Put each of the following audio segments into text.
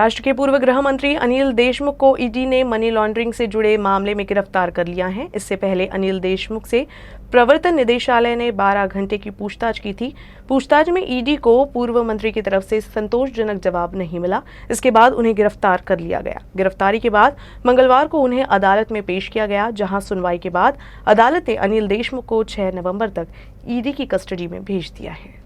महाराष्ट्र के पूर्व गृह मंत्री अनिल देशमुख को ईडी ने मनी लॉन्ड्रिंग से जुड़े मामले में गिरफ्तार कर लिया है। इससे पहले अनिल देशमुख से प्रवर्तन निदेशालय ने 12 घंटे की पूछताछ की थी। पूछताछ में ईडी को पूर्व मंत्री की तरफ से संतोषजनक जवाब नहीं मिला। इसके बाद उन्हें गिरफ्तार कर लिया गया। गिरफ्तारी के बाद मंगलवार को उन्हें अदालत में पेश किया गया, जहां सुनवाई के बाद अदालत ने अनिल देशमुख को 6 नवंबर तक ईडी की कस्टडी में भेज दिया है।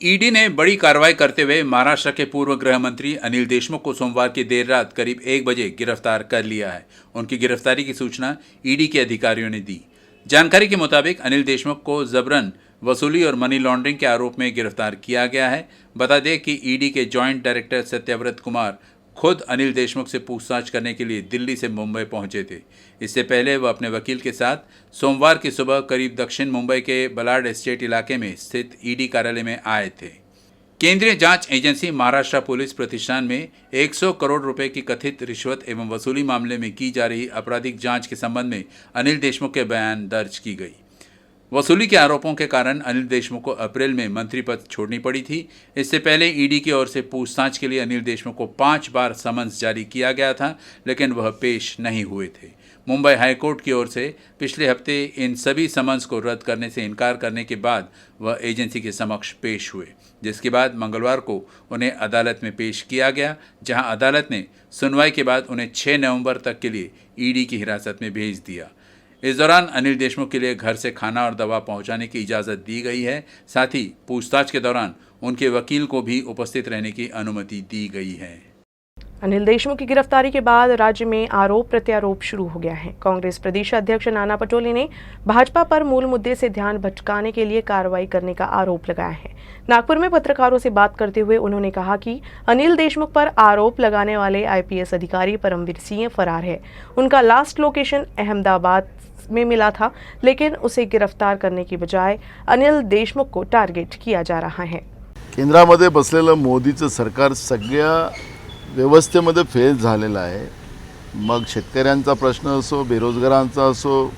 ईडी ने बड़ी कार्रवाई करते हुए महाराष्ट्र के पूर्व गृह मंत्री अनिल देशमुख को सोमवार की देर रात करीब 1 बजे गिरफ्तार कर लिया है। उनकी गिरफ्तारी की सूचना ईडी के अधिकारियों ने दी। जानकारी के मुताबिक अनिल देशमुख को जबरन वसूली और मनी लॉन्ड्रिंग के आरोप में गिरफ्तार किया गया है। बता दें कि ईडी के जॉइंट डायरेक्टर सत्यव्रत कुमार खुद अनिल देशमुख से पूछताछ करने के लिए दिल्ली से मुंबई पहुंचे थे। इससे पहले वह अपने वकील के साथ सोमवार की सुबह करीब दक्षिण मुंबई के बलाड एस्टेट इलाके में स्थित ईडी कार्यालय में आए थे। केंद्रीय जांच एजेंसी महाराष्ट्र पुलिस प्रतिष्ठान में 100 करोड़ रुपए की कथित रिश्वत एवं वसूली मामले में की जा रही आपराधिक जांच के संबंध में अनिल देशमुख के बयान दर्ज की गई। वसूली के आरोपों के कारण अनिल देशमुख को अप्रैल में मंत्री पद छोड़नी पड़ी थी। इससे पहले ईडी की ओर से पूछताछ के लिए अनिल देशमुख को 5 बार समन्स जारी किया गया था, लेकिन वह पेश नहीं हुए थे। मुंबई हाईकोर्ट की ओर से पिछले हफ्ते इन सभी समन्स को रद्द करने से इनकार करने के बाद वह एजेंसी के समक्ष पेश हुए, जिसके बाद मंगलवार को उन्हें अदालत में पेश किया गया, जहां अदालत ने सुनवाई के बाद उन्हें 6 नवंबर तक के लिए ईडी की हिरासत में भेज दिया। इस दौरान अनिल देशमुख के लिए घर से खाना और दवा पहुंचाने की इजाज़त दी गई है। साथ ही पूछताछ के दौरान उनके वकील को भी उपस्थित रहने की अनुमति दी गई है। अनिल देशमुख की गिरफ्तारी के बाद राज्य में आरोप प्रत्यारोप शुरू हो गया है। कांग्रेस प्रदेश अध्यक्ष नाना पटोले ने भाजपा पर मूल मुद्दे से ध्यान भटकाने के लिए कार्रवाई करने का आरोप लगाया है। नागपुर में पत्रकारों से बात करते हुए उन्होंने कहा कि अनिल देशमुख पर आरोप लगाने वाले आईपीएस अधिकारी परमवीर सिंह फरार है। उनका लास्ट लोकेशन अहमदाबाद में मिला था, लेकिन उसे गिरफ्तार करने की बजाय अनिल देशमुख को टारगेट किया जा रहा है। केंद्रामध्ये बसलेलं मोदीचं सरकार सगळ्या व्यवस्थेमध्ये फेल झालेलं आहे। मग शेतकऱ्यांचा प्रश्न असो, बेरोजगारांचा असो,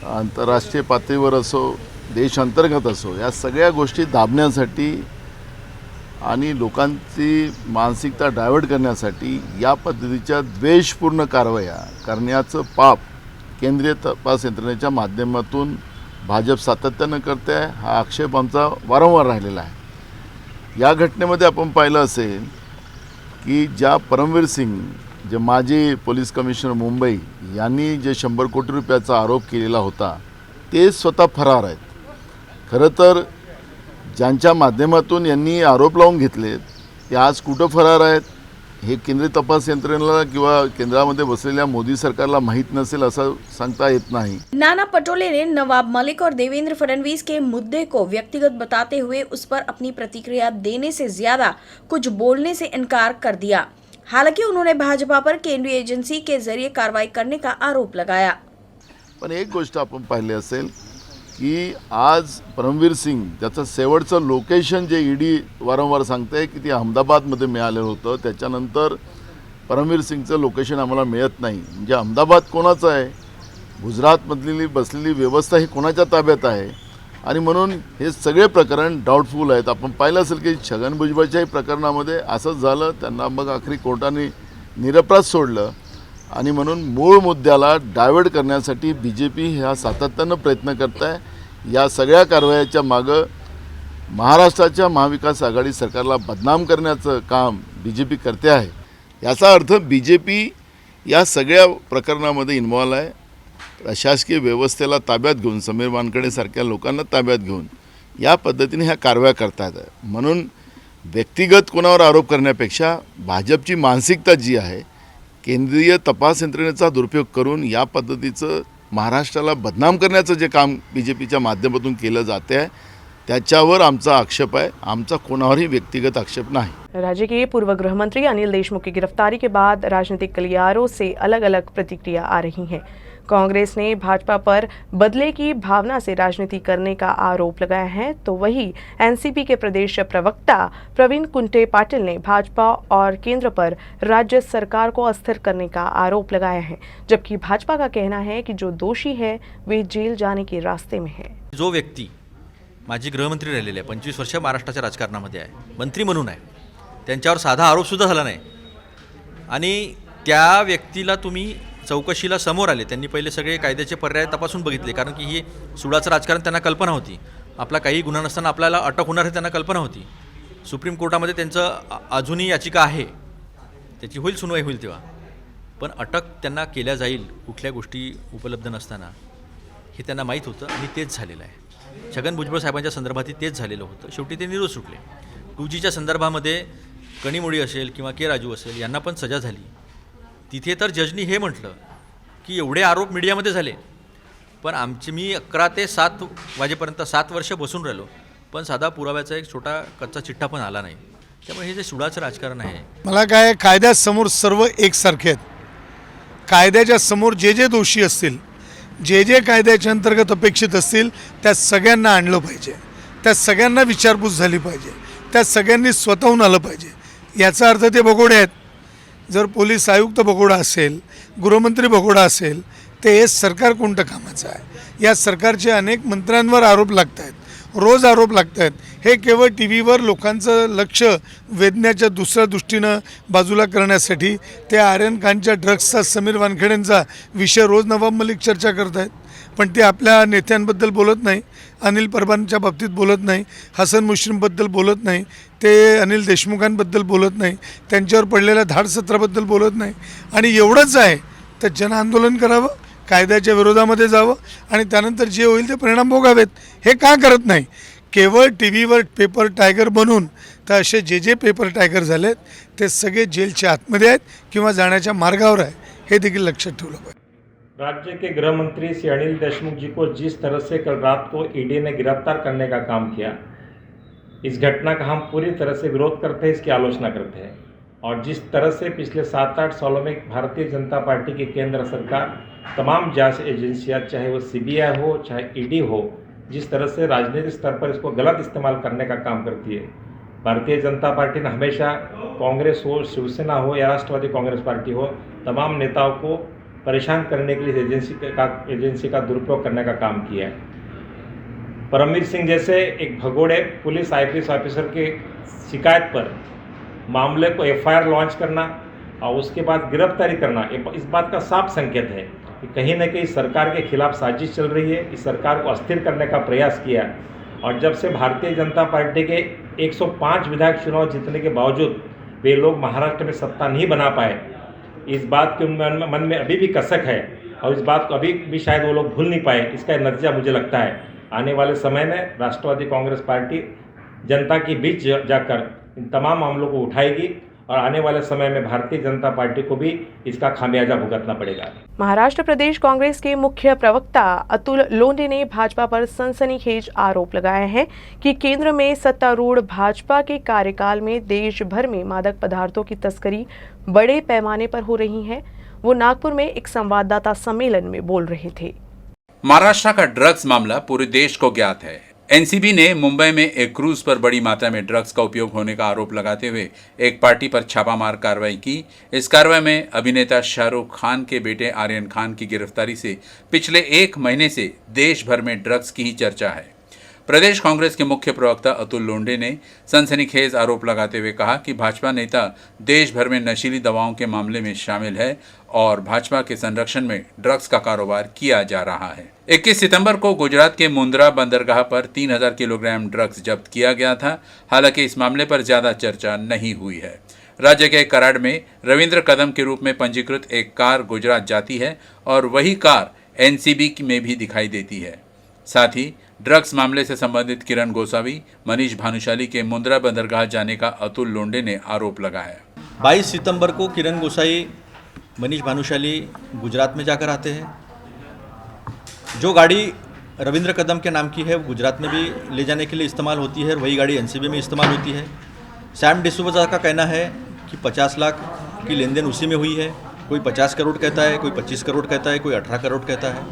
आंतरराष्ट्रीय पातळीवर असो, देश अंतर्गत असो, या सगळ्या गोष्टी दाबण्यासाठी आणि लोकांची मानसिकता डायव्हर्ट करण्यासाठी या पद्धतीच्या द्वेषपूर्ण कारवाया करण्याचं पाप केंद्रीय तपास यंत्रणेच्या माध्यमातून भाजप सातत्यानं करते आहे। हा आक्षेप आमचा वारंवार राहिलेला आहे। या घटनेमध्ये आपण पाहिलं असेल की ज्या परमवीर सिंग जे माजी पोलीस कमिशनर मुंबई यांनी जे 100 कोटी रुपयाचा आरोप केलेला होता, ते स्वतः फरार आहेत। खरं तर ज्यांच्या माध्यमातून यांनी आरोप लावून घेतले ते आज कुठं फरार आहेत हे केंद्रीय तपास यंत्रणेला किंवा केंद्रामध्ये बसलेल्या मोदी सरकारला माहीत नसेल असं सांगता येत नाही। नाना पटोले ने नवाब मलिक और देवेंद्र फडणवीस के मुद्दे को व्यक्तिगत बताते हुए उस पर अपनी प्रतिक्रिया देने से ज्यादा कुछ बोलने से इनकार कर दिया। हालांकि उन्होंने भाजपा पर केंद्रीय एजेंसी के जरिए कार्रवाई करने का आरोप लगाया। पण एक गोष्ट आपण पाहिली असेल की आज परमवीर सिंग ज्याचं शेवटचं लोकेशन जे ईडी वारंवार सांगते की ते अहमदाबादमध्ये मिळालं होतं, त्याच्यानंतर परमवीर सिंगचं लोकेशन आम्हाला मिळत नाही। म्हणजे अहमदाबाद कोणाचं आहे, गुजरातमधली बसलेली व्यवस्था ही कोणाच्या ताब्यात आहे, आणि म्हणून हे सगळे प्रकरण डाऊटफुल आहेत। आपण पाहिलं असेल की छगन भुजबळच्याही प्रकरणामध्ये असंच झालं, त्यांना मग आखरी कोर्टाने निरपराध सोडलं, आणि म्हणून मूळ मुद्द्याला डायव्हर्ट करण्यासाठी बीजेपी हा सातत्यानं प्रयत्न करत आहे। या सगळ्या कारवायाच्या मागं महाराष्ट्राच्या महाविकास आघाडी सरकारला बदनाम करण्याचं काम बीजेपी करते आहे। याचा अर्थ बीजेपी या सगळ्या प्रकरणामध्ये इन्व्हॉल्व आहे। प्रशासकीय व्यवस्थेला ताब्यात घेऊन, समीर वानखेडे सारख्या लोकांना ताब्यात घेऊन या पद्धतीने ह्या कारवाया करतात। म्हणून व्यक्तिगत कोणावर आरोप करण्यापेक्षा भाजपची मानसिकता जी आहे, केंद्रीय तपास यंत्रणेचा दुरुपयोग करून या पद्धतीचं महाराष्ट्राला बदनाम करण्याचं जे काम बीजेपीच्या माध्यमातून केलं जाते आहे, त्याच्यावर आमचा आक्षेप आहे। आमचा कोणावरही व्यक्तिगत आक्षेप नहीं। राज्य के पूर्व गृह मंत्री अनिल देशमुख की गिरफ्तारी के बाद राजनीतिक गलियारों से अलग अलग प्रतिक्रिया आ रही हैं। कांग्रेस ने भाजपा पर बदले की भावना से राजनीति करने का आरोप लगाया है, तो वही एनसीपी के प्रदेश प्रवक्ता प्रवीण कुंटे पाटिल ने भाजपा और केंद्र पर राज्य सरकार को अस्थिर करने का आरोप लगाया है। जबकि भाजपा का कहना है कि जो दोषी है वे जेल जाने के रास्ते में है। जो व्यक्ती माजी गृहमंत्री राहिलेले 25 वर्ष महाराष्ट्राच्या राजकारणामध्ये आहे, मंत्री म्हणून आहे, त्यांच्यावर साधा आरोप सुद्धा झाला नाही, आणि त्या व्यक्तीला तुम्ही चौकशीला समोर आले, त्यांनी पहिले सगळे कायद्याचे पर्याय तपासून बघितले, कारण की ही सुडाचं राजकारण त्यांना कल्पना होती. आपला काही गुन्हा नसताना आपल्याला अटक होणार हे त्यांना कल्पना होती. सुप्रीम कोर्टामध्ये त्यांचं अजूनही याचिका आहे, त्याची होईल सुनवाई होईल तेव्हा, पण अटक त्यांना केल्या जाईल कुठल्या गोष्टी उपलब्ध नसताना हे त्यांना माहीत होतं आणि तेच झालेलं आहे. छगन भुजबळ साहेबांच्या संदर्भातही तेच झालेलं होतं. शेवटी ते निरोध सुटले. 2Gच्या संदर्भामध्ये कणीमोडी असेल किंवा के राजू असेल यांना पण सजा झाली. तिथे तर जजनी हे म्हटलं की एवढे आरोप मीडियामध्ये झाले, पण मी 11 ते 7 वाजेपर्यंत 7 वर्ष बसून राहिलो, पण साधा पुराव्याचा एक छोटा कच्चा चिठ्ठा पण आला नाही. त्यामुळे हे जे सुडाचं राजकारण आहे, मला काय, कायद्यासमोर सर्व एकसारखे आहेत. कायद्याच्या समोर जे जे दोषी असतील, जे जे कायद्याच्या अंतर्गत अपेक्षित असतील, त्या सगळ्यांना आणलं पाहिजे, त्या सगळ्यांना विचारपूस झाली पाहिजे, त्या सगळ्यांनी स्वतःहून आलं पाहिजे. याचा अर्थ ते भगोडे आहेत. जर पोलीस आयुक्त भगोडा असेल, गृहमंत्री भगोडा असेल, ते हे सरकार कोणतं कामाचं आहे? या सरकारचे अनेक मंत्र्यांवर आरोप लागत आहेत, रोज आरोप लागत आहेत. हे केवळ टी व्हीवर लोकांचं लक्ष वेधण्याच्या दुसऱ्या दृष्टीनं बाजूला करण्यासाठी ते आर्यन खानच्या ड्रग्सचा, समीर वानखेडेंचा विषय रोज नवाब मलिक चर्चा करत आहेत, पण ते आपल्या नेत्यांबद्दल बोलत नाही, अनिल परबांच्या बाबतीत बोलत नाही, हसन मुश्रीफबद्दल बोलत नाही, ते अनिल देशमुखांबद्दल बोलत नाही, त्यांच्यावर पडलेल्या धाडसत्राबद्दल बोलत नाही. आणि एवढंच आहे तर जनआंदोलन करावं, कायद्याच्या विरोधामध्ये जावं आणि त्यानंतर जे होईल ते परिणाम भोगावेत. हे का करत नाही? केवळ टी व्हीवर पेपर टायगर बनून तर असे जे पेपर टायगर झालेत ते सगळे जेलच्या आतमध्ये आहेत किंवा जाण्याच्या मार्गावर आहे, हे देखील लक्षात ठेवलं पाहिजे. राज्य के गृह मंत्री श्री अनिल देशमुख जी को जिस तरह से कल रात को ईडी ने गिरफ्तार करने का काम किया, इस घटना का हम पूरी तरह से विरोध करते हैं, इसकी आलोचना करते हैं. और जिस तरह से पिछले 7-8 सालों में भारतीय जनता पार्टी की केंद्र सरकार तमाम जांच एजेंसियां, चाहे वो CBI हो चाहे ईडी हो, जिस तरह से राजनीतिक स्तर पर इसको गलत इस्तेमाल करने का काम करती है. भारतीय जनता पार्टी ने हमेशा कांग्रेस हो, शिवसेना हो या राष्ट्रवादी कांग्रेस पार्टी हो, तमाम नेताओं को परेशान करने के लिए एजेंसी का दुरुपयोग करने का काम किया है. परमवीर सिंह जैसे एक भगोड़े पुलिस IPS ऑफिसर के शिकायत पर मामले को FIR लॉन्च करना और उसके बाद गिरफ्तारी करना, इस बात का साफ संकेत है कि कहीं न कहीं सरकार के खिलाफ साजिश चल रही है. इस सरकार को अस्थिर करने का प्रयास किया और जब से भारतीय जनता पार्टी के 105 विधायक चुनाव जीतने के बावजूद वे लोग महाराष्ट्र में सत्ता नहीं बना पाए, इस बात के मन में अभी भी कसक है और इस बात को अभी भी शायद वो लोग भूल नहीं पाए. इसका नतीजा मुझे लगता है आने वाले समय में राष्ट्रवादी कांग्रेस पार्टी जनता के बीच जाकर इन तमाम मामलों को उठाएगी और आने वाले समय में भारतीय जनता पार्टी को भी इसका खामियाजा भुगतना पड़ेगा. महाराष्ट्र प्रदेश कांग्रेस के मुख्य प्रवक्ता अतुल लोंढे ने भाजपा पर सनसनीखेज आरोप लगाए हैं कि केंद्र में सत्तारूढ़ भाजपा के कार्यकाल में देश भर में मादक पदार्थों की तस्करी बड़े पैमाने पर हो रही है. वो नागपुर में एक संवाददाता सम्मेलन में बोल रहे थे. महाराष्ट्र का ड्रग्स मामला पूरे देश को ज्ञात है. एनसीबी ने मुंबई में एक क्रूज पर बड़ी मात्रा में ड्रग्स का उपयोग होने का आरोप लगाते हुए एक पार्टी पर छापामार कार्रवाई की. इस कार्रवाई में अभिनेता शाहरुख खान के बेटे आर्यन खान की गिरफ्तारी से पिछले 1 महीने से देश भर में ड्रग्स की ही चर्चा है. प्रदेश कांग्रेस के मुख्य प्रवक्ता अतुल लोंढे ने सनसनीखेज आरोप लगाते हुए कहा कि भाजपा नेता देश भर में नशीली दवाओं के मामले में शामिल है और भाजपा के संरक्षण में ड्रग्स का कारोबार किया जा रहा है. 21 सितंबर को गुजरात के मुंद्रा बंदरगाह पर 3000 किलोग्राम ड्रग्स जब्त किया गया था. हालांकि इस मामले पर ज्यादा चर्चा नहीं हुई है. राज्य के कराड़ में रविंद्र कदम के रूप में पंजीकृत एक कार गुजरात जाती है और वही कार एनसीबी में भी दिखाई देती है. साथ ही ड्रग्स मामले से संबंधित किरण गोसावी, मनीष भानुशाली के मुंद्रा बंदरगाह जाने का अतुल लोंढे ने आरोप लगाया. 22 सितंबर को किरण गोसाई, मनीष भानुशाली गुजरात में जाकर आते हैं. जो गाड़ी रविंद्र कदम के नाम की है वो गुजरात में भी ले जाने के लिए इस्तेमाल होती है और वही गाड़ी एनसीबी में इस्तेमाल होती है. सैम डिसूजा का कहना है कि 50 लाख की लेन देन उसी में हुई है. कोई 50 करोड़ कहता है, कोई 25 करोड़ कहता है, कोई 18 करोड़ कहता है.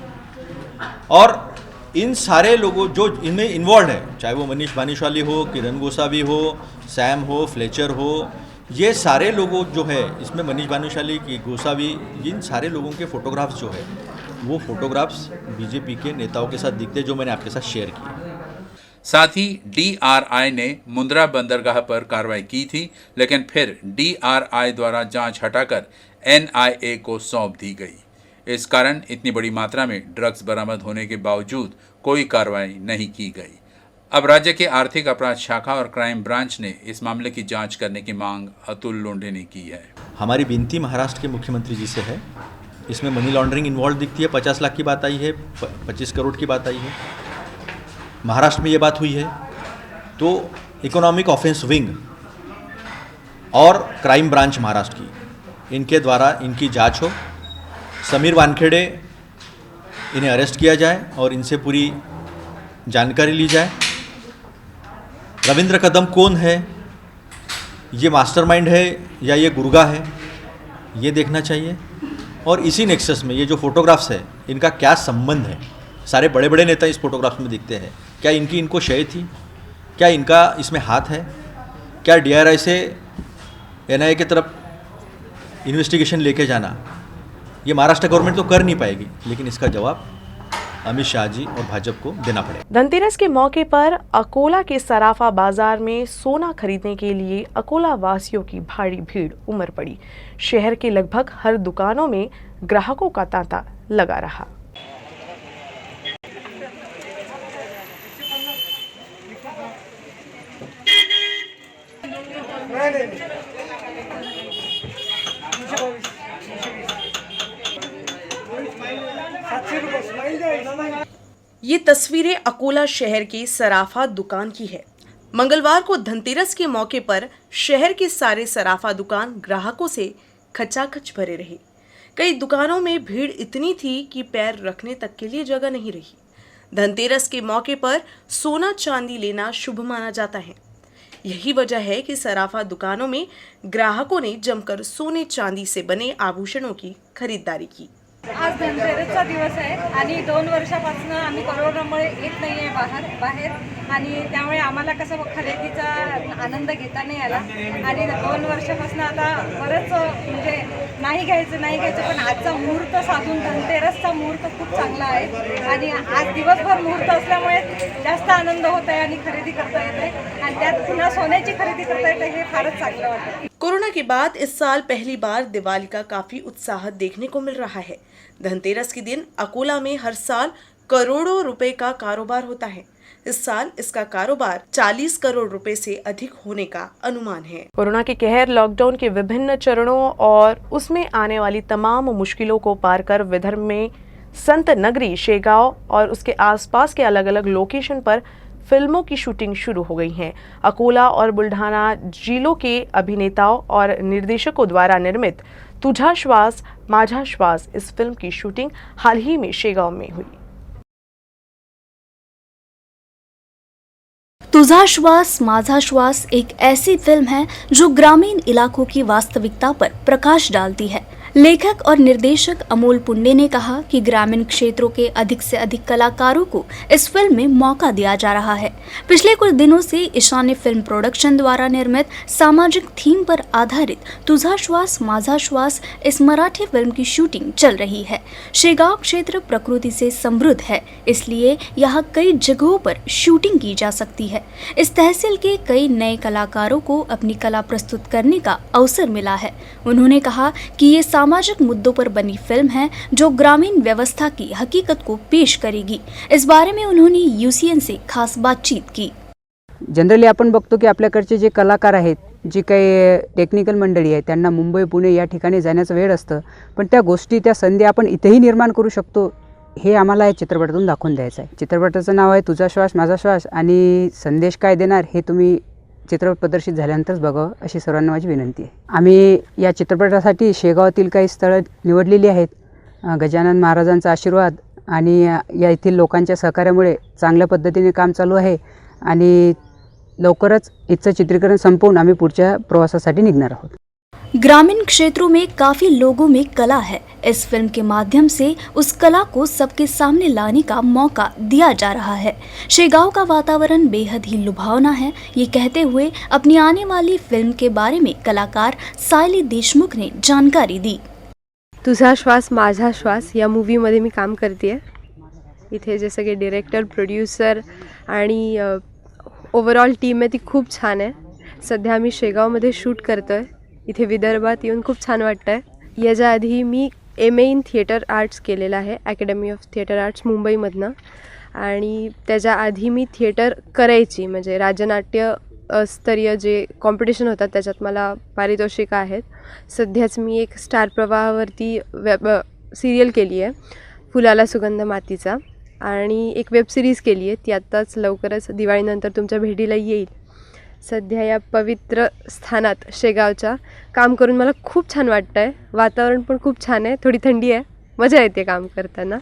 और इन सारे लोगों जो इनमें इन्वॉल्व है, चाहे वो मनीष भानुशाली हो, किरण गोसावी हो, सैम हो, फ्लेचर हो, ये सारे लोगों जो है इसमें मनीष भानुशाली की गोसावी, इन सारे लोगों के फ़ोटोग्राफ्स जो है वो फ़ोटोग्राफ्स बीजेपी के नेताओं के साथ दिखते, जो मैंने आपके साथ शेयर किए. साथ ही DRI ने मुंद्रा बंदरगाह पर कार्रवाई की थी, लेकिन फिर DRI द्वारा जांच हटाकर NIA को सौंप दी गई। इस कारण इतनी बड़ी मात्रा में ड्रग्स बरामद होने के बावजूद कोई कार्रवाई नहीं की गई। अब राज्य के आर्थिक अपराध शाखा और क्राइम ब्रांच ने इस मामले की जांच करने की मांग अतुल लोंढे ने की है। हमारी विनती महाराष्ट्र के मुख्यमंत्री जी से है, इसमें मनी लॉन्ड्रिंग इन्वॉल्व दिखती है। 50 लाख की बात आई है, 25 करोड़ की बात आई है, महाराष्ट्र में ये बात हुई है। तो इकोनॉमिक ऑफेंस विंग और क्राइम ब्रांच महाराष्ट्र की, इनके द्वारा इनकी जांच हो। समीर वानखेड़े, इन्हें अरेस्ट किया जाए और इनसे पूरी जानकारी ली जाए। रविंद्र कदम कौन है, ये मास्टरमाइंड है या ये गुर्गा है, ये देखना चाहिए। और इसी नेक्सस में ये जो फोटोग्राफ्स है, इनका क्या संबंध है। सारे बड़े बड़े नेता इस फोटोग्राफ्स में दिखते हैं। क्या इनको शय थी, क्या इनका इसमें हाथ है, क्या DRI से NIA की तरफ इन्वेस्टिगेशन लेके जाना, ये महाराष्ट्र गवर्नमेंट तो कर नहीं पाएगी, लेकिन इसका जवाब अमित शाह जी और भाजपा को देना पड़ेगा। धनतेरस के मौके पर अकोला के सराफा बाजार में सोना खरीदने के लिए अकोला वासियों की भारी भीड़ उमड़ पड़ी। शहर के लगभग हर दुकानों में ग्राहकों का तांता लगा रहा। ये तस्वीरें अकोला शहर के सराफा दुकान की है। मंगलवार को धनतेरस के मौके पर शहर के सारे सराफा दुकान ग्राहकों से खचाखच भरे रहे। कई दुकानों में भीड़ इतनी थी कि पैर रखने तक के लिए जगह नहीं रही। धनतेरस के मौके पर सोना चांदी लेना शुभ माना जाता है। यही वजह है कि सराफा दुकानों में ग्राहकों ने जमकर सोने चांदी से बने आभूषणों की खरीदारी की। आज धनतेरसचा दिवस आहे आणि 2 वर्षापासून आम्ही कोरोनामुळे येत नाही आहे बाहेर आणि त्यामुळे आम्हाला कसं खरेदीचा आनंद घेता नाही आला आणि 2 वर्षापासून आता बरंच म्हणजे नाही घ्यायचं पण आजचा मुहूर्त साधून धनतेरसचा मुहूर्त खूप चांगला आहे आणि आज दिवसभर मुहूर्त असल्यामुळे जास्त आनंद होत आहे आणि खरेदी करता येते आणि त्यात पुन्हा सोन्याची खरेदी करता येते, हे फारच चांगलं वाटतं। कोरोना के बाद इस साल पहली बार दिवाली का काफी उत्साह देखने को मिल रहा है। धनतेरस के दिन अकोला में हर साल करोड़ों रुपए का कारोबार होता है। इस साल इसका कारोबार 40 करोड़ रुपए से अधिक होने का अनुमान है। कोरोना के कहर, लॉकडाउन के विभिन्न चरणों और उसमें आने वाली तमाम मुश्किलों को पार कर विदर्भ में संत नगरी शेगांव और उसके आसपास के अलग अलग लोकेशन पर फिल्मों की शूटिंग शुरू हो गई है। अकोला और बुल्ढाना जिलों के अभिनेताओं और निर्देशकों द्वारा निर्मित तुझा श्वास माझा श्वास इस फिल्म की शूटिंग हाल ही में शेगांव में हुई। तुझा श्वास माझा श्वास एक ऐसी फिल्म है जो ग्रामीण इलाकों की वास्तविकता पर प्रकाश डालती है। लेखक और निर्देशक अमोल पुंडे ने कहा कि ग्रामीण क्षेत्रों के अधिक से अधिक कलाकारों को इस फिल्म में मौका दिया जा रहा है। पिछले कुछ दिनों से ईशान्य फिल्म प्रोडक्शन द्वारा निर्मित सामाजिक थीम पर आधारित तुझा श्वास माझा श्वास इस मराठी फिल्म की शूटिंग चल रही है। शेगांव क्षेत्र प्रकृति से समृद्ध है, इसलिए यहाँ कई जगहों पर शूटिंग की जा सकती है। इस तहसील के कई नए कलाकारों को अपनी कला प्रस्तुत करने का अवसर मिला है। उन्होंने कहा कि ये सामाजिक मुद्दों पर बनी फिल्म है जो ग्रामीण व्यवस्था की हकीकत को पेश करेगी। इस बारे में उन्होंने UCN से खास बातचीत की। जनरली आपण बघतो की आपल्याकडचे जे कलाकार आहेत, जी काही टेक्निकल मंडळी आहे, त्यांना मुंबई पुणे या ठिकाणी जाण्याचं वेळ असतं, पण त्या गोष्टी त्या संधी आपण इथेही निर्माण करू शकतो हे आम्हाला या चित्रपटातून दाखवून द्यायचं आहे। चित्रपटाचं नाव आहे तुझा श्वास माझा श्वास आणि संदेश काय देणार हे तुम्ही चित्रपट प्रदर्शित झाल्यानंतरच बघावं अशी सर्वांना माझी विनंती आहे। आम्ही या चित्रपटासाठी शेगावातील काही स्थळं निवडलेली आहेत। गजानन महाराजांचा आशीर्वाद आणि या येथील लोकांच्या सहकार्यामुळे चांगल्या पद्धतीने काम चालू आहे आणि लवकरच इथचं चित्रीकरण संपवून आम्ही पुढच्या प्रवासासाठी निघणार आहोत। ग्रामीण क्षेत्रों में काफी लोगों में कला है। इस फिल्म के माध्यम से उस कला को सबके सामने लाने का मौका दिया जा रहा है। शेगांव का वातावरण बेहद ही लुभावना है, ये कहते हुए अपनी आने वाली फिल्म के बारे में कलाकार सायली देशमुख ने जानकारी दी। तुझा श्वास माझा श्वास या मूवीमध्ये मी काम करते। इथे जे सगळे डिरेक्टर, प्रोड्यूसर आणि ओव्हरऑल टीम आहे ती खूप छान आहे. सध्या आम्ही शेगावमध्ये शूट करतो आहे. इथे विदर्भात येऊन खूप छान वाटतं आहे. याच्या आधी मी MA इन थिएटर आर्ट्स केलेलं आहे, अकॅडमी ऑफ थिएटर आर्ट्स मुंबईमधनं. आणि त्याच्या आधी मी थिएटर करायची, म्हणजे राज्यनाट्य स्तरीय जे कॉम्पिटिशन होतात त्याच्यात मला पारितोषिकं आहेत. सध्याच मी एक स्टार प्रवाहावरती सिरियल केली आहे, फुलाला सुगंध मातीचा, आणि एक वेब सिरीज केली आहे, ती आत्ताच लवकरच दिवाळीनंतर तुमच्या भेटीला येईल. सध्या या पवित्र स्थानात शेगावच्या काम करून मला खूप छान वाटतं आहे. वातावरण पण खूप छान आहे, थोडी थंडी आहे, मजा येते काम करताना.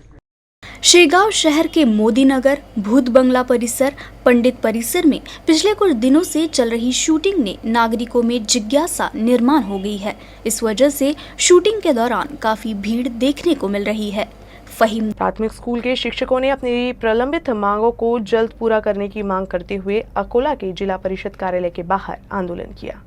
शेगांव शहर के मोदी नगर, भूत बंगला परिसर, पंडित परिसर में पिछले कुछ दिनों से चल रही शूटिंग ने नागरिकों में जिज्ञासा निर्माण हो गई है. इस वजह से शूटिंग के दौरान काफी भीड़ देखने को मिल रही है. फहीम प्राथमिक स्कूल के शिक्षकों ने अपनी प्रलंबित मांगों को जल्द पूरा करने की मांग करते हुए अकोला के जिला परिषद कार्यालय के बाहर आंदोलन किया.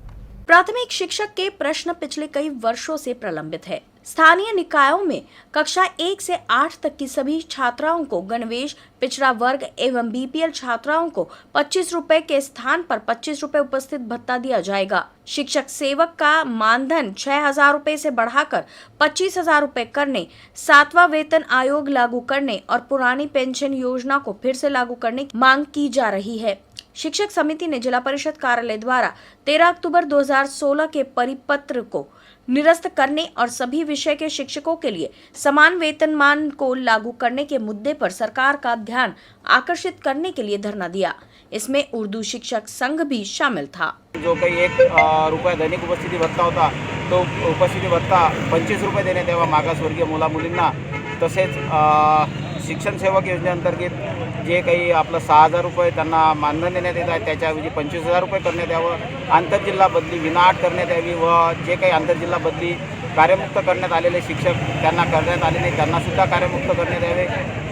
प्राथमिक शिक्षक के प्रश्न पिछले कई वर्षों से प्रलंबित है. स्थानीय निकायों में कक्षा 1 से 8 तक की सभी छात्राओं को गणवेश, पिछड़ा वर्ग एवं BPL छात्राओं को 25 रुपए के स्थान पर 25 रुपए उपस्थित भत्ता दिया जाएगा. शिक्षक सेवक का मानधन 6,000 रुपए से बढ़ाकर 25,000 रुपए करने, 7वां वेतन आयोग लागू करने और पुरानी पेंशन योजना को फिर से लागू करने की मांग की जा रही है. शिक्षक समिति ने जिला परिषद कार्यालय द्वारा 13 अक्टूबर 2016 के परिपत्र को निरस्त करने और सभी विषय के शिक्षकों के लिए समान वेतनमान को लागू करने के मुद्दे पर सरकार का ध्यान आकर्षित करने के लिए धरना दिया. इसमें उर्दू शिक्षक संघ भी शामिल था. जो काही 1 रुपया दैनिक उपस्थिती भत्ता होता, तो उपस्थिती भत्ता 25 रुपये देण्यात यावा मागासवर्गीय मुला मुलींना. तसेच शिक्षण सेवक योजनेअंतर्गत जे काही आपलं 6,000 रुपये त्यांना मानधन देण्यात येत आहे, त्याच्याऐवजी 25,000 रुपये करण्यात यावं. आंतरजिल्हा बदली विनाअट करण्यात यावी व जे काही आंतरजिल्हा बदली कार्यमुक्त करण्यात आलेले शिक्षक त्यांना करण्यात आले नाही, त्यांनासुद्धा कार्यमुक्त करण्यात यावे.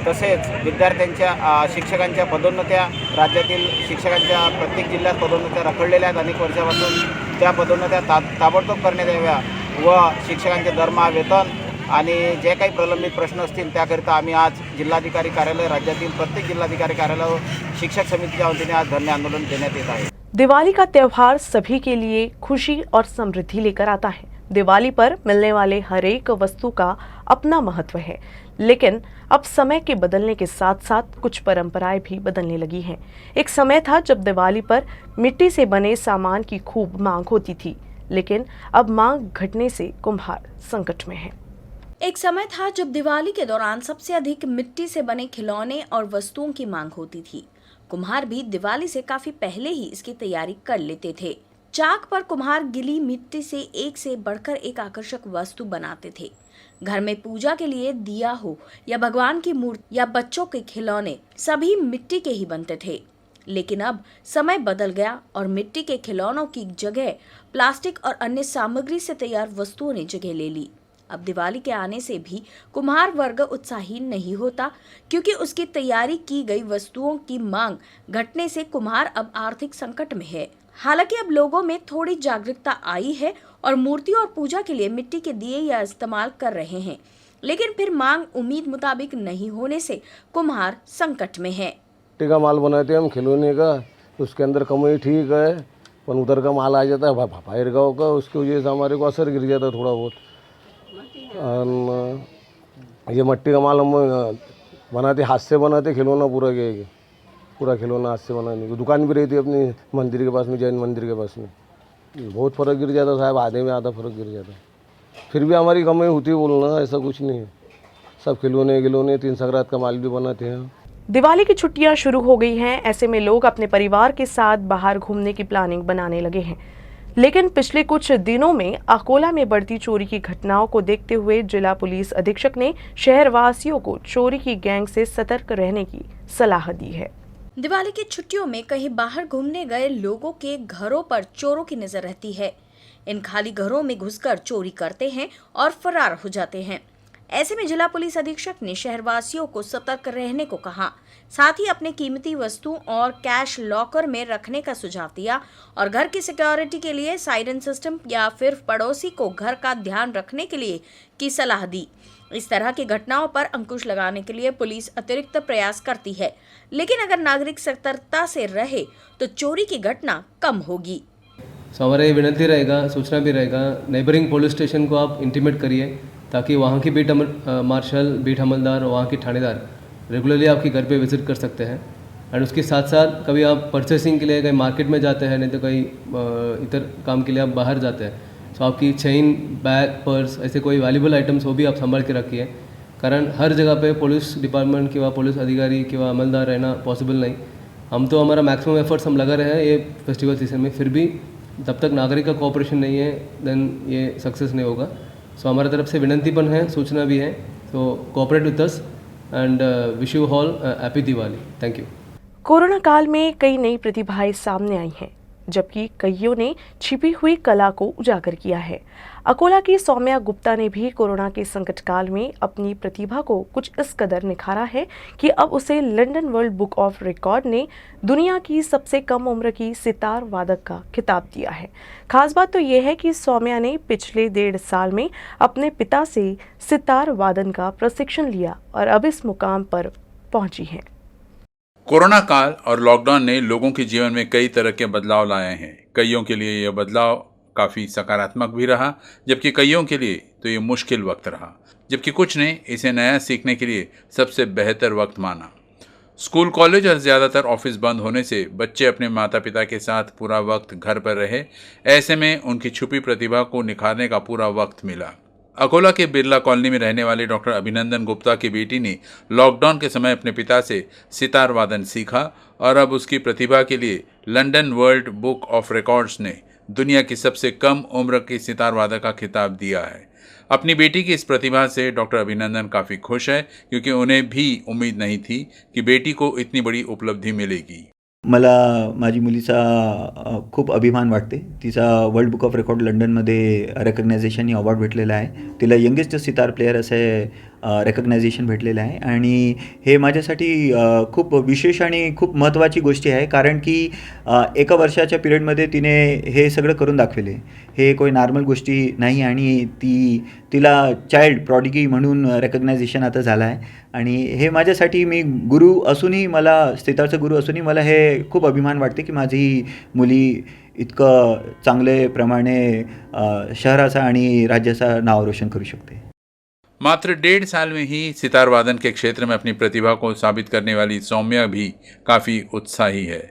तसेच विद्यार्थ्यांच्या शिक्षकांच्या पदोन्नत्या, राज्यातील शिक्षकांच्या प्रत्येक जिल्ह्यात पदोन्नत्या रखडलेल्या आहेत अनेक वर्षापासून, त्या पदोन्नत्या ताबडतोब करण्यात याव्या व शिक्षकांचे दरमहा, वेतन आणि जे काही प्रलंबित प्रश्न असतील त्याकरिता आम्ही आज जिल्हाधिकारी कार्यालय, राज्यातील प्रत्येक जिल्हाधिकारी कार्यालय शिक्षक समितीच्या वतीने आज धरणे आंदोलन देण्यात येत आहे. दिवाली का त्योहार सभी के लिए खुशी और समृद्धि लेकर आता है. दिवाली पर मिलने वाले हर एक वस्तु का अपना महत्व है, लेकिन अब समय के बदलने के साथ साथ कुछ परंपराएं भी बदलने लगी हैं. एक समय था जब दिवाली पर मिट्टी से बने सामान की खूब मांग होती थी, लेकिन अब मांग घटने से कुम्हार संकट में है. एक समय था जब दिवाली के दौरान सबसे अधिक मिट्टी से बने खिलौने और वस्तुओं की मांग होती थी. कुम्हार भी दिवाली से काफी पहले ही इसकी तैयारी कर लेते थे. चाक पर कुम्हार गिली मिट्टी से एक से बढ़कर एक आकर्षक वस्तु बनाते थे. घर में पूजा के लिए दिया हो या भगवान की मूर्ति या बच्चों के खिलौने, सभी मिट्टी के ही बनते थे. लेकिन अब समय बदल गया और मिट्टी के खिलौनों की जगह प्लास्टिक और अन्य सामग्री से तैयार वस्तुओं ने जगह ले ली. अब दिवाली के आने से भी कुम्हार वर्ग उत्साही नहीं होता, क्योंकि उसकी तैयारी की गई वस्तुओं की मांग घटने से कुम्हार अब आर्थिक संकट में है. हालांकि अब लोगों में थोड़ी जागरूकता आई है और मूर्ति और पूजा के लिए मिट्टी के दिए या इस्तेमाल कर रहे हैं, लेकिन फिर मांग उम्मीद मुताबिक नहीं होने से कुम्हार संकट में है. मिट्टी का माल बनाते हैं हम खिलौने का, उसके अंदर कमाई ठीक है, पर उधर का माल आ जाता है बाहर गाँव का, उसकी वजह से हमारे को असर गिर जाता है थोड़ा बहुत. ये मिट्टी का माल हम बनाते, हाथ से बनाते, खिलौना पूरा खिलौना हाथ से बनाने की दुकान भी रहती है अपनी मंदिर के पास में, जैन मंदिर के पास में. बहुत फर्क गिर जाता साहब, आधे में आधा फर्क गिर जाता. फिर भी हमारी कमाई होती है, बोलना ऐसा कुछ नहीं है. सब खिलौने 3 संक्रांत का माल भी बनाते हैं. दिवाली की छुट्टियां शुरू हो गई हैं. ऐसे में लोग अपने परिवार के साथ बाहर घूमने की प्लानिंग बनाने लगे हैं. लेकिन पिछले कुछ दिनों में अकोला में बढ़ती चोरी की घटनाओं को देखते हुए जिला पुलिस अधीक्षक ने शहरवासियों को चोरी की गैंग से सतर्क रहने की सलाह दी है. दिवाली की छुट्टियों में कहीं बाहर घूमने गए लोगों के घरों पर चोरों की नजर रहती है. इन खाली घरों में घुसकर चोरी करते हैं और फरार हो जाते हैं. ऐसे में जिला पुलिस अधीक्षक ने शहरवासियों को सतर्क रहने को कहा. साथ ही अपने कीमती वस्तुओं और कैश लॉकर में रखने का सुझाव दिया और घर की सिक्योरिटी के लिए साइरन सिस्टम या फिर पड़ोसी को घर का ध्यान रखने के लिए की सलाह दी. इस तरह की घटनाओं पर अंकुश लगाने के लिए पुलिस अतिरिक्त प्रयास करती है, लेकिन अगर नागरिक सतर्कता से रहे तो चोरी की घटना कम होगी। सो हमारा ये विनती रहेगा, सूचना भी रहेगा, नेबरिंग पुलिस स्टेशन को आप इंटीमेट करिए ताकि वहाँ की बीट मार्शल, बीट हमलदार, वहाँ की थानेदार रेगुलरली आपके घर पे विजिट कर सकते हैं। एंड उसके साथ साथ कभी आप परचेसिंग के लिए कहीं मार्केट में जाते हैं, नहीं तो कहीं इतर काम के लिए आप बाहर जाते हैं, तो आपकी चेन, बैग, पर्स, ऐसे कोई वैल्यूबल आइटम्स वो भी आप संभाल के रखिए, कारण हर जगह पे पुलिस डिपार्टमेंट किंवा पुलिस अधिकारी किंवा अमलदार रहना पॉसिबल नहीं। हम तो हमारा मैक्सिमम एफर्ट्स हम लगा रहे हैं ये फेस्टिवल सीजन में, फिर भी जब तक नागरिक का कोऑपरेशन नहीं है देन ये सक्सेस नहीं होगा। सो हमारी तरफ से विनंतीपन है, सूचना भी है, तो cooperate with us and wish you all happy Diwali. Thank you. Corona काल में कई नई प्रतिभाएं सामने आई हैं, जबकि कईयों ने छिपी हुई कला को उजागर किया है। अकोला की सौम्या गुप्ता ने भी कोरोना के संकट काल में अपनी प्रतिभा को कुछ इस कदर निखारा है कि अब उसे London world book of record ने दुनिया की सबसे कम उम्र की सितार वादक का खिताब दिया है। खास बात तो यह है कि सौम्या ने पिछले 1.5 साल में अपने पिता से सितार वादन का प्रशिक्षण लिया और अब इस मुकाम पर पहुंची है। कोरोना काल और लॉकडाउन ने लोगों के जीवन में कई तरह के बदलाव लाए हैं। कईयों के लिए यह बदलाव काफ़ी सकारात्मक भी रहा, जबकि कईयों के लिए तो ये मुश्किल वक्त रहा, जबकि कुछ ने इसे नया सीखने के लिए सबसे बेहतर वक्त माना। स्कूल, कॉलेज और ज़्यादातर ऑफिस बंद होने से बच्चे अपने माता पिता के साथ पूरा वक्त घर पर रहे। ऐसे में उनकी छुपी प्रतिभा को निखारने का पूरा वक्त मिला। अकोला के बिरला कॉलोनी में रहने वाले डॉक्टर अभिनंदन गुप्ता की बेटी ने लॉकडाउन के समय अपने पिता से सितार वादन सीखा और अब उसकी प्रतिभा के लिए London world book of records ने दुनिया की सबसे कम उम्र की सितार वादक का खिताब दिया है। अपनी बेटी की इस प्रतिभा से डॉक्टर अभिनंदन काफ़ी खुश है, क्योंकि उन्हें भी उम्मीद नहीं थी कि बेटी को इतनी बड़ी उपलब्धि मिलेगी। मला माझी मुलीचा खूप अभिमान वाटते। तिचा वर्ल्ड बुक ऑफ रेकॉर्ड लंडनमध्ये रेकग्नायझेशन अवॉर्ड भेटलेला आहे। तिला यंगेस्ट सितार प्लेयर असे रेकग्नायझेशन भेटलेलं आहे आणि हे माझ्यासाठी खूप विशेष आणि खूप महत्त्वाची गोष्ट आहे, कारण की एका वर्षाच्या पिरियडमध्ये तिने हे सगळं करून दाखवले। हे कोई नॉर्मल गोष्टी नाही आणि तिला चाइल्ड प्रॉडिगी म्हणून रेकग्नायझेशन आता झालं आहे आणि हे माझ्यासाठी, मी गुरु असूनही, मला सितारचा गुरु असूनही मला हे खूप अभिमान वाटते की माझी मुली इतकं चांगले प्रमाणे शहराचा आणि राज्याचा नाव रोशन करू शकते। मात्र 1.5 साल में ही सितार वादन के क्षेत्र में अपनी प्रतिभा को साबित करने वाली सौम्या भी काफ़ी उत्साही है।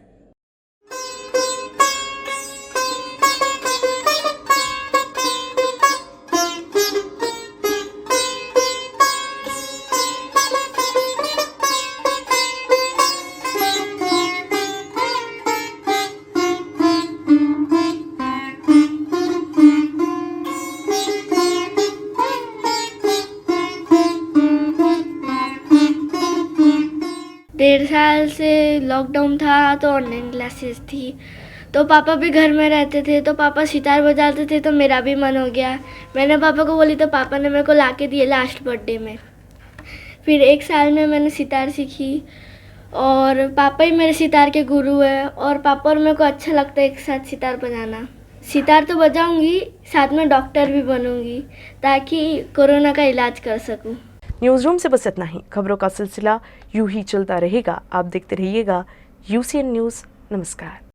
डेढ़ साल से लॉकडाउन था तो ऑनलाइन क्लासेस थी, तो पापा भी घर में रहते थे, तो पापा सितार बजाते थे, तो मेरा भी मन हो गया। मैंने पापा को बोली तो पापा ने मेरे को ला के दिए लास्ट बर्थडे में। फिर 1 साल में मैंने सितार सीखी और पापा ही मेरे सितार के गुरु हैं और पापा और मेरे को अच्छा लगता है एक साथ सितार बजाना। सितार तो बजाऊंगी, साथ में डॉक्टर भी बनूंगी ताकि कोरोना का इलाज कर सकूं। न्यूज़ रूम से बस इतना ही। खबरों का सिलसिला यूं ही चलता रहेगा। आप देखते रहिएगा UCN न्यूज़। नमस्कार।